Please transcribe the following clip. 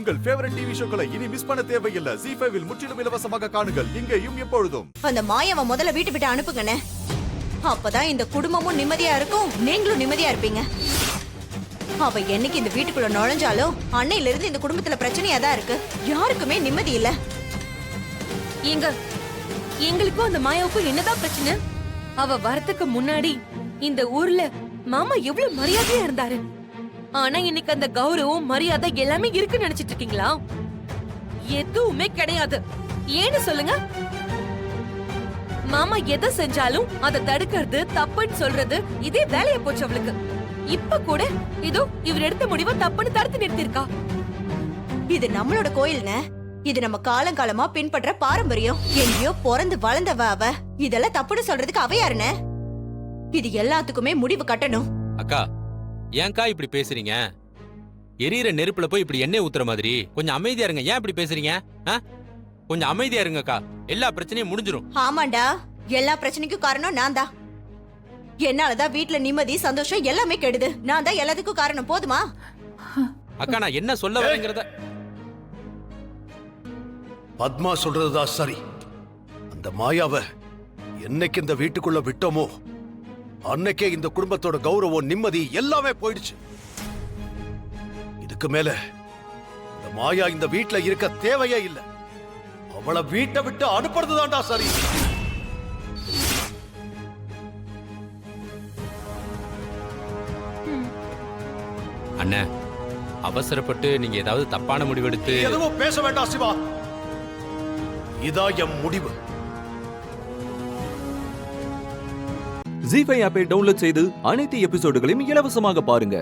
உங்கள் favourite TV ஷோக்களை இனி miss பண்ண தேவையில்லை. ZEE5 இல் முற்றிலும் இலவசமாக காணுங்கள். இங்கேயும் எப்பொழுதும். அந்த மாயாவை முதல்ல வீட்டு விட்டு அனுப்புங்கண்ணே. அப்பதான் இந்த குடும்பமும் நிம்மதியா இருக்கும், நீங்களும் நிம்மதியா இருப்பீங்க. அவ என்னைக்கு இந்த வீட்டுக்குள்ள நுழைஞ்சாலும் அன்னையில இருந்து இந்த குடும்பத்துல பிரச்சனையா தான் இருக்கு. யாருக்குமே நிம்மதி இல்ல. எங்களுக்கும் அந்த மாயாவுக்கும் என்னதான் பிரச்சனை? அவ வரத்துக்கு முன்னாடி இந்த ஊர்ல மாமா எவ்வளவு மரியாதையா இருந்தாரு. ஆனா இன்னைக்கு அந்த கௌரவம் மரியாதை எல்லாமே இருக்குன்னு நினைச்சிட்டு இருக்கீங்களா? எதுவுமே கிடையாது. ஏன்னு சொல்லுங்க. மாமா எதை செஞ்சாலும் அதை தடுக்கிறது, தப்புன்னு சொல்றது, இதே வேலைய போச்சு அவளுக்கு. இப்ப கூட இதோ இவர் எடுத்த முடிவை தப்புன்னு தடுத்து நிறுத்திருக்கா. இது நம்மளோட கோயில்னே. இது நம்ம காலங்காலமா பின்பற்ற பாரம்பரியம். எங்கேயோ பிறந்து வளர்ந்தவ அவ. இதெல்லாம் தப்புன்னு சொல்றதுக்கு அவ யாருன்னு? இது எல்லாத்துக்குமே முடிவு கட்டணும். அக்கா, ஏன்க்கா இப்படி பேசுறீங்க? எரியிற நெருப்புல போய் இப்படி எண்ணெய் ஊத்துற மாதிரி கொஞ்சம் அமைதியா இருங்க. ஏன் இப்படி பேசுறீங்க? கொஞ்சம் அமைதியா இருங்கக்கா, எல்லா பிரச்சனையும் முடிஞ்சிரும். ஆமாண்டா, எல்லா பிரச்சனைக்கும் காரணம் நான் தான். என்னாலதான் வீட்டுல நிம்மதி சந்தோஷம் எல்லாமே கெடுது. நான் தான் எல்லாத்துக்கும் காரணம். போதுமா? அக்கா, நான் என்ன சொல்ல வரேங்கிறத. பத்மா சொல்றதுதான் சரி. அந்த மாயாவ என்னைக்கு இந்த வீட்டுக்குள்ள விட்டோமோ அன்னைக்கே இந்த குடும்பத்தோட கௌரவம், நிம்மதி எல்லாமே போயிடுச்சு. இதுக்கு மேல இந்த மாயா இந்த வீட்டுல இருக்க தேவையே இல்லை. அவளை வீட்டை விட்டு அனுப்புறதுதான்டா சரி. அண்ணே, அவசரப்பட்டு நீங்க ஏதாவது தப்பான முடிவெடுத்து எதுவும் பேச வேண்டாம் சிவா. இதான் என் முடிவு. ZEE5 ஆப்பை டவுன்லோட் செய்து அனைத்து எபிசோடுகளையும் இலவசமாக பாருங்க.